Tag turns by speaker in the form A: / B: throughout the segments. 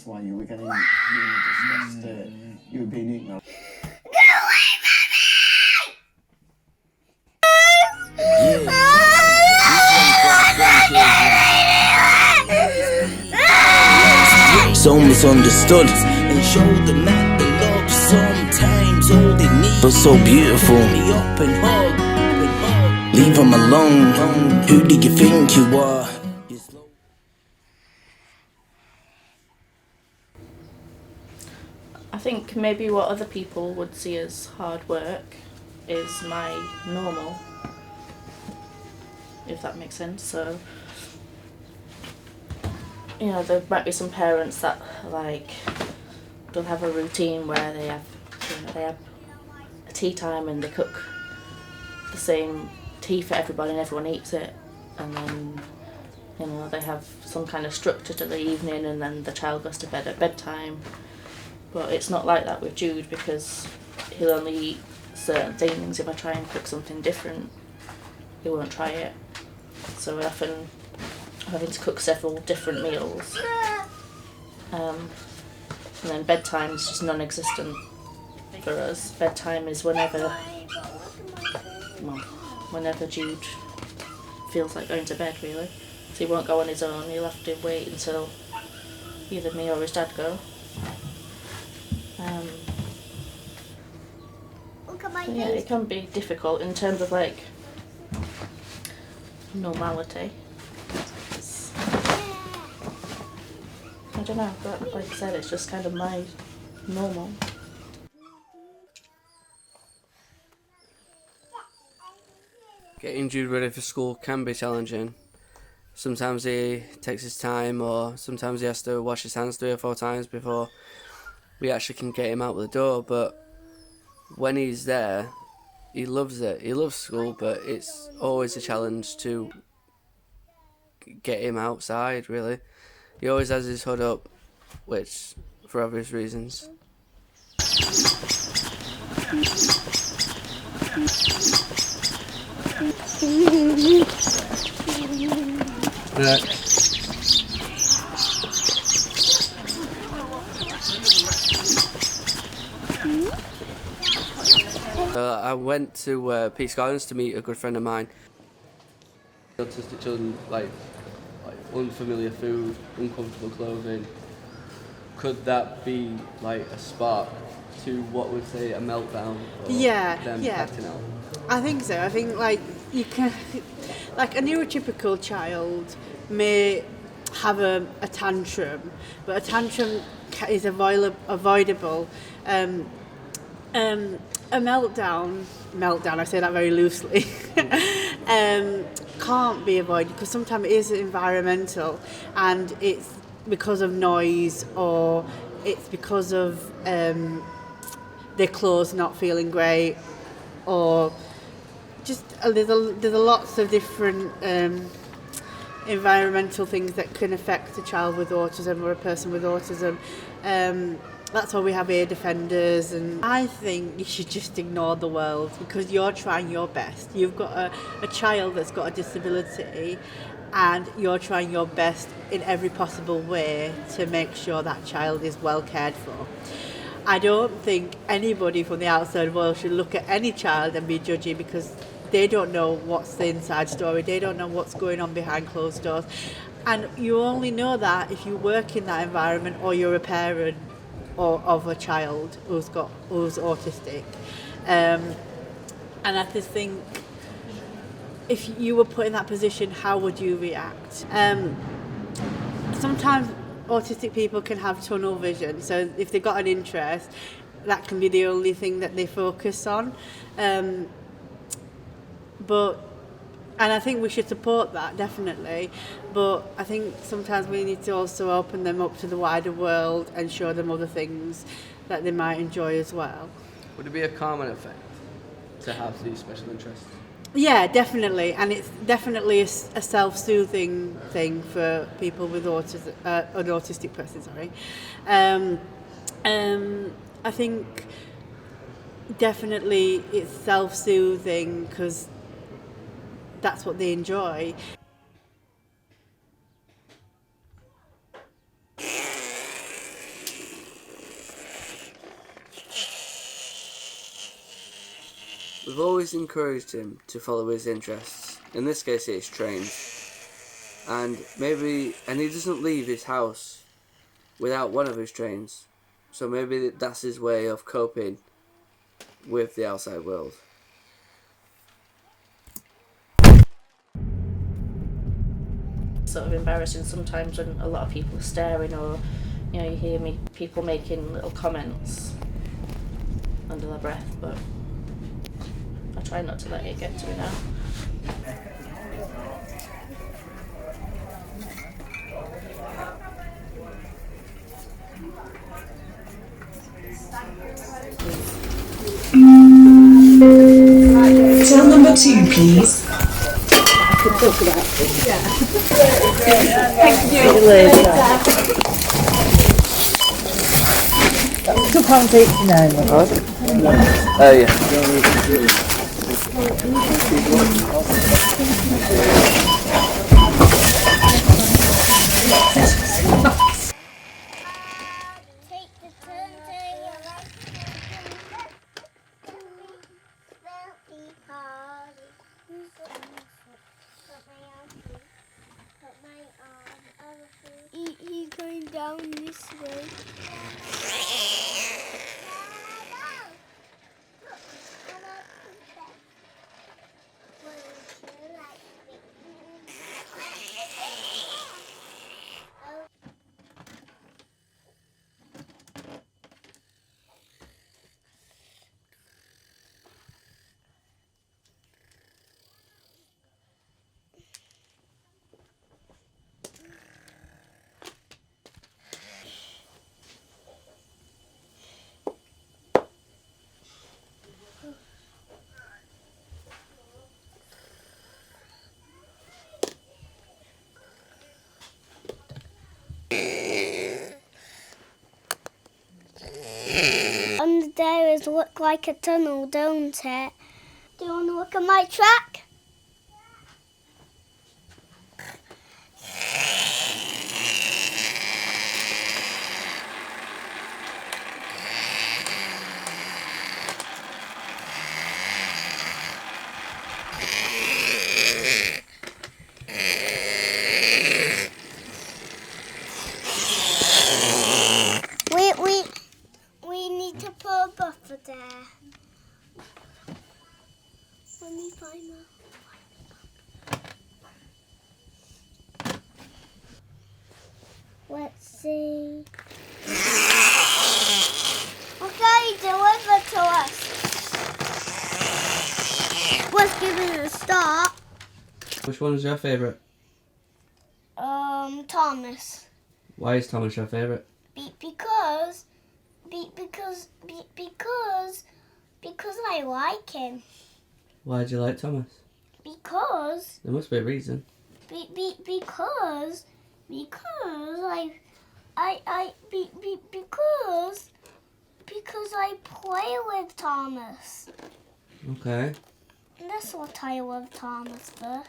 A: that's why you were getting really distressed. You were being eaten up.
B: So misunderstood, and show them that the love sometimes all they need, but so beautiful. Me up and hug, leave them alone. Who do you think you are?
C: I think maybe what other people would see as hard work is my normal, if that makes sense. So, you know, there might be some parents that like they'll have a routine where they have, you know, they have a tea time and they cook the same tea for everybody and everyone eats it, and then, you know, they have some kind of structure to the evening and then the child goes to bed at bedtime. But it's not like that with Jude, because he'll only eat certain things. If I try and cook something different, he won't try it. So we're often having to cook several different meals. And then bedtime is just non-existent for us. Bedtime is whenever Jude feels like going to bed, really. So he won't go on his own. He'll have to wait until either me or his dad go. Yeah, it can be difficult in terms of like normality. I don't know, but like I said, it's just kind of my normal.
D: Getting Jude ready for school can be challenging. Sometimes he takes his time, or sometimes he has to wash his hands 3 or 4 times before we actually can get him out the door. But when he's there, he loves it. He loves school, but it's always a challenge to get him outside, really. He always has his hood up, which, for obvious reasons. I went to Peace Gardens to meet a good friend of mine. Autistic children like unfamiliar food, uncomfortable clothing. Could that be like a spark to what would say a meltdown? Or them acting out?
E: I think so. I think like you can, like a neurotypical child may have a tantrum, but a tantrum is avoidable. A meltdown, I say that very loosely, can't be avoided because sometimes it is environmental, and it's because of noise, or it's because of their clothes not feeling great, or just there's lots of different environmental things that can affect a child with autism or a person with autism. That's why we have ear defenders, and I think you should just ignore the world because you're trying your best. You've got a child that's got a disability, and you're trying your best in every possible way to make sure that child is well cared for. I don't think anybody from the outside world should look at any child and be judgy because they don't know what's the inside story. They don't know what's going on behind closed doors. And you only know that if you work in that environment or you're a parent or of a child who's autistic. And I just think if you were put in that position, how would you react? Sometimes autistic people can have tunnel vision, so if they've got an interest, that can be the only thing that they focus on. And I think we should support that, definitely. But I think sometimes we need to also open them up to the wider world and show them other things that they might enjoy as well.
D: Would it be a calming effect to have these special interests?
E: Yeah, definitely. And it's definitely a self-soothing thing for people with autism, an autistic person, sorry. I think definitely it's self-soothing because that's what they enjoy.
D: We've always encouraged him to follow his interests. In this case, it's trains. And he doesn't leave his house without one of his trains. So maybe that's his way of coping with the outside world.
C: Sort of embarrassing sometimes when a lot of people are staring, or you hear people making little comments under their breath, but I try not to let it get to me now.
F: Cell number 2, please.
D: Oh yeah.
G: Take the turn to your right. He's going down this way. Under there is look like a tunnel, don't it? Do you want to look at my track? We need to put a buffer there. Let me find that. Let's see. Okay, deliver to us. Let's give it a start.
D: Which one's your favourite?
G: Thomas.
D: Why is Thomas your favourite?
G: Because I like him.
D: Why do you like Thomas?
G: Because
D: There must be a reason.
G: because I play with Thomas.
D: Okay.
G: And that's what I love Thomas for.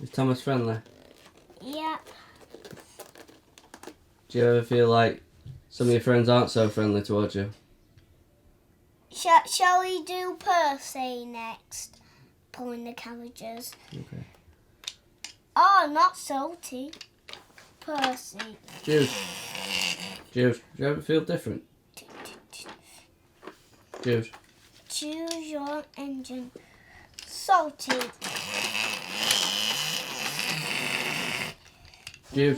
D: Is Thomas friendly?
G: Yeah.
D: Do you ever feel like some of your friends aren't so friendly towards you?
G: Shall we do Percy next? Pulling the carriages.
D: Okay.
G: Oh, not salty. Percy.
D: Jude, do you ever feel different? Jude.
G: Choose your engine. Salty.
D: Jude,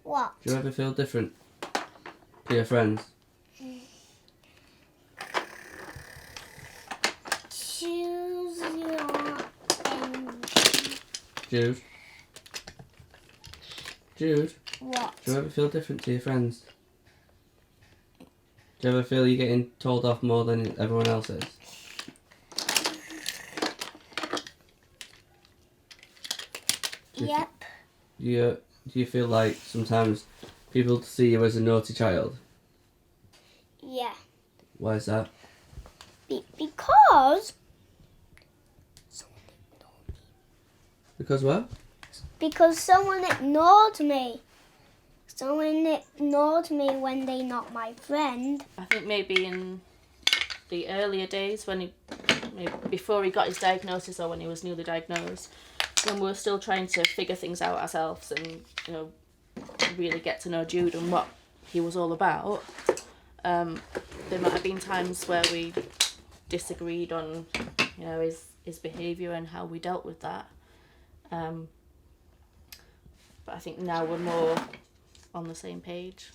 G: What?
D: do you ever feel different to your friends?
G: Choose your engine.
D: Jude,
G: What?
D: do you ever feel different to your friends? Do you ever feel you're getting told off more than everyone else is?
G: Yep.
D: Do you feel like sometimes people see you as a naughty child?
G: Yeah.
D: Why is that?
G: Because
D: Because what?
G: someone ignored me. Someone ignored me when they not my friend.
C: I think maybe in the earlier days when maybe before he got his diagnosis or when he was newly diagnosed, when we were still trying to figure things out ourselves and, you know, really get to know Jude and what he was all about. There might have been times where we disagreed on, you know, his behaviour and how we dealt with that. But I think now we're more on the same page.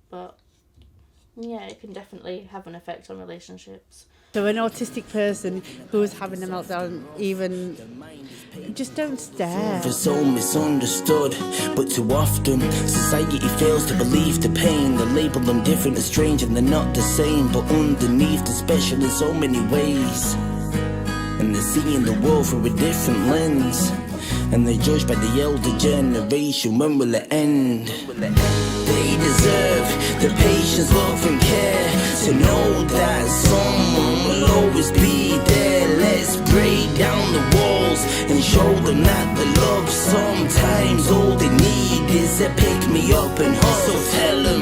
C: But yeah, it can definitely have an effect on relationships.
E: So an autistic person who's having a meltdown, even just don't stare.
B: For so misunderstood, but too often society fails to believe the pain. They label them different and strange, and they're not the same, but underneath they're special in so many ways. And they're seeing the world through a different lens, and they're judged by the elder generation. When will it end? They deserve the patience, love and care, to know that someone will always be there. Let's break down the walls and show them that the love, sometimes all they need is a pick me up and hug. So tell them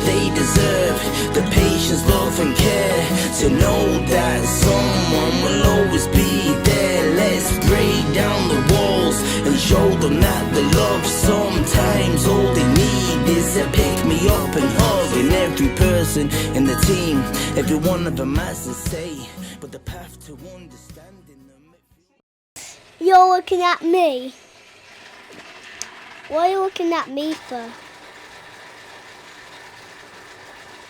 B: they deserve the patience, love and care, to know that someone will always be there. Let's break down the walls and show them that the love, sometimes all they need is a pick me up and hug. And every person in the team, every one of them has to say, but the path to understanding them.
G: You're looking at me. What are you looking at me for?